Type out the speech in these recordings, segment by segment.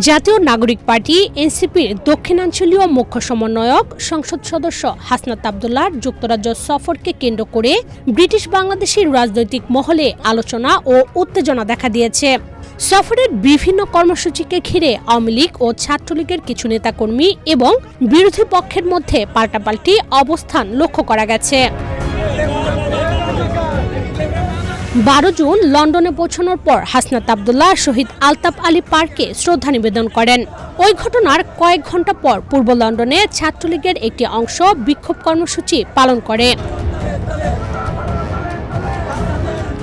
জাতীয় নাগরিক পার্টি এনসিপির দক্ষিণাঞ্চলীয় মুখ্য সমন্বয়ক সংসদ সদস্য হাসনাত আব্দুল্লাহর যুক্তরাজ্য সফরকে কেন্দ্র করে ব্রিটিশ বাংলাদেশের রাজনৈতিক মহলে আলোচনা ও উত্তেজনা দেখা দিয়েছে। সফরের বিভিন্ন কর্মসূচিকে ঘিরে আওয়ামী লীগ ও ছাত্রলীগের কিছু নেতাকর্মী এবং বিরোধী পক্ষের মধ্যে পাল্টাপাল্টি অবস্থান লক্ষ্য করা গেছে। 12 জুন লন্ডনে পৌঁছানোর পর হাসনাত আব্দুল্লাহ শহীদ আলতাফ আলী পার্কে শ্রদ্ধা নিবেদন করেন। ওই ঘটনার কয়েক ঘণ্টা পর পূর্ব লন্ডনে ছাত্রলীগের একটি অংশ বিক্ষোভ কর্মসূচি পালন করে।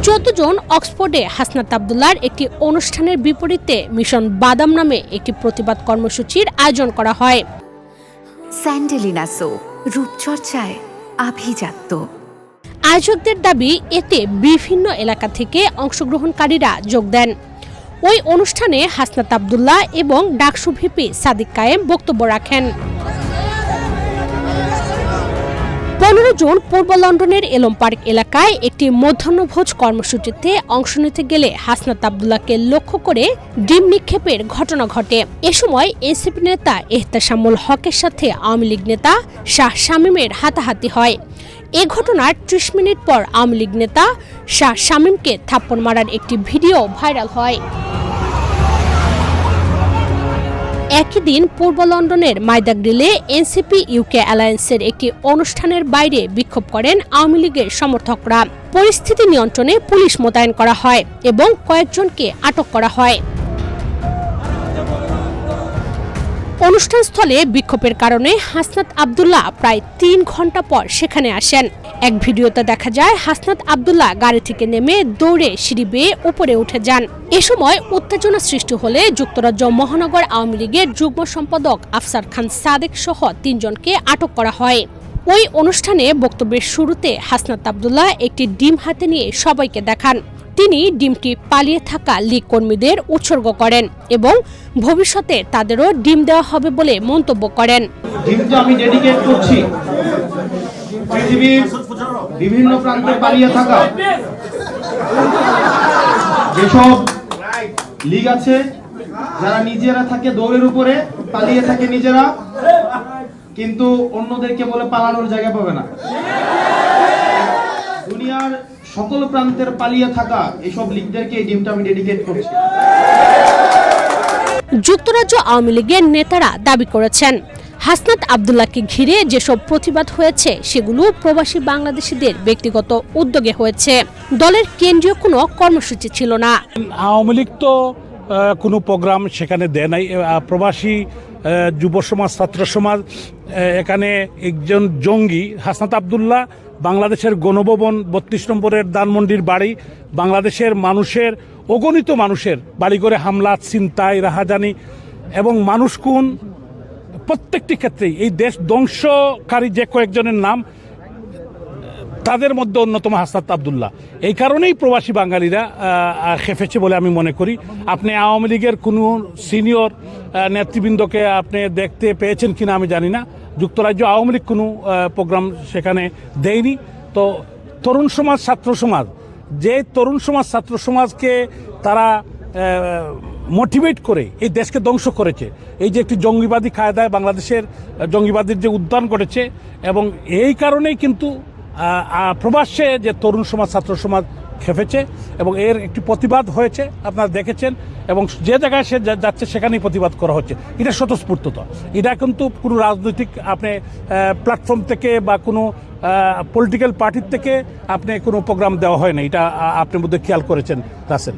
14 জুন অক্সফোর্ডে হাসনাত আব্দুল্লাহর একটি অনুষ্ঠানের বিপরীতে মিশন বাদাম নামে একটি প্রতিবাদ কর্মসূচির আয়োজন করা হয়। স্যান্ডেলিনা সো, রূপচর্চায় আভিজাত্য। আয়োজকদের দাবি, এতে বিভিন্ন এলাকা থেকে অংশগ্রহণকারীরা যোগ দেন। ওই অনুষ্ঠানে হাসনাত আব্দুল্লাহ এবং ডাকসু ভিপি সাদিক কায়েম বক্তব্য রাখেন। 15 জুন পূর্ব লন্ডনের এলম পার্ক এলাকায় একটি মধ্যাহ্নভোজ কর্মসূচিতে অংশ নিতে গেলে হাসনাত আব্দুল্লাহকে লক্ষ্য করে ডিম নিক্ষেপের ঘটনা ঘটে। এ সময় এনসিপি নেতা এহতেশামুল হকের সাথে আওয়ামী লীগ নেতা শাহ শামীমের হাতাহাতি হয়। এ ঘটনার 30 মিনিট পর আওয়ামী লীগ নেতা শাহ শামীমকে থাপ্পড় মারার একটি ভিডিও ভাইরাল হয়। একই দিন পূর্ব লন্ডনের মাইদা গ্রিলে এনসিপি ইউকে অ্যালায়েন্সের একটি অনুষ্ঠানের বাইরে বিক্ষোভ করেন আওয়ামী লীগের সমর্থকরা। পরিস্থিতি নিয়ন্ত্রণে পুলিশ মোতায়েন করা হয় এবং কয়েকজনকে আটক করা হয়। অনুষ্ঠানস্থলে বিক্ষোভের কারণে হাসনাত আব্দুল্লাহ প্রায় 3 ঘণ্টা পর সেখানে আসেন। এক ভিডিওতে দেখা যায় হাসনাত আব্দুল্লাহ গাড়ি থেকে নেমে দৌড়ে সিঁড়ি বেয়ে উপরে উঠে যান। এ সময় উত্তেজনা সৃষ্টি হলে যুক্তরাজ্য মহানগর আওয়ামী লীগের যুগ্ম সম্পাদক আফসার খান সাদেক সহ 3 জনকে আটক করা হয়। ওই অনুষ্ঠানে বক্তব্যের শুরুতে হাসনাত আব্দুল্লাহ একটি ডিম হাতে নিয়ে সবাইকে দেখান। তিনি ডিমটি পালিয়ে থাকা লীগ কর্মীদের উৎসর্গ করেন এবং ভবিষ্যতে তাদেরও ডিম দেওয়া হবে বলে মন্তব্য করেন। ডিমটা আমি ডেডিকেট করছি পৃথিবীর বিভিন্ন প্রান্তে পালিয়ে থাকা যেসব লীগ আছে, যারা নিজেরা থাকে দৌড়ের উপরে, পালিয়ে থাকে নিজেরা, কিন্তু অন্যদেরকে বলে পালানোর জায়গা পাবে না। দুনিয়ার সকল প্রান্তের পালিয়ে থাকা এসব লীগদেরকে এই ডিমটা আমি ডেডিকেট করছি। যুক্তরাজ্য আওয়ামী লীগের নেতারা দাবি করেছেন, হাসনাত আব্দুল্লাহকে ঘিরে যেসব প্রতিবাদ হয়েছে সেগুলো প্রবাসী বাংলাদেশিদের ব্যক্তিগত উদ্যোগে হয়েছে। দলের কেন্দ্রীয় কোনো কর্মসূচি ছিল না। আওয়ামী লীগ তো কোনো প্রোগ্রাম সেখানে দেয় নাই। প্রবাসী যুব সমাজ, ছাত্র সমাজ, এখানে একজন জঙ্গি হাসনাত আব্দুল্লাহ বাংলাদেশের গণভবন 32 নম্বরের ধানমন্ডির বাড়ি, বাংলাদেশের মানুষের অগণিত মানুষের বাড়ি করে হামলা, ছিনতাই, রাহাজানি এবং মানুষ খুন, প্রত্যেকটি ক্ষেত্রেই এই দেশ ধ্বংসকারী যে কয়েকজনের নাম, তাদের মধ্যে অন্যতম হাসনাত আব্দুল্লাহ। এই কারণেই প্রবাসী বাঙালিরা খেপেছে বলে আমি মনে করি। আপনি আওয়ামী লীগের কোনো সিনিয়র নেতৃবৃন্দকে আপনি দেখতে পেয়েছেন কিনা আমি জানি না। যুক্তরাজ্য আওয়ামী লীগ কোনো প্রোগ্রাম সেখানে দেয়নি। তো তরুণ সমাজ, ছাত্র সমাজ, যে তরুণ সমাজ ছাত্র সমাজকে তারা মোটিভেট করে এই দেশকে ধ্বংস করেছে, এই যে একটি জঙ্গিবাদী কায়দায় বাংলাদেশের জঙ্গিবাদীর যে উদ্যান করেছে, এবং এই কারণেই কিন্তু প্রবাসে যে তরুণ সমাজ, ছাত্র সমাজ খেপেছে এবং এর একটি প্রতিবাদ হয়েছে, আপনারা দেখেছেন। এবং যে জায়গায় সে যাচ্ছে সেখানেই প্রতিবাদ করা হচ্ছে। এটা স্বতঃস্ফূর্ততা, এটা কিন্তু কোনো রাজনৈতিক আপনি প্ল্যাটফর্ম থেকে বা কোনো পলিটিক্যাল পার্টির থেকে আপনি কোনো প্রোগ্রাম দেওয়া হয় না। এটা আপনি বোধহয় খেয়াল করেছেন রাসেল।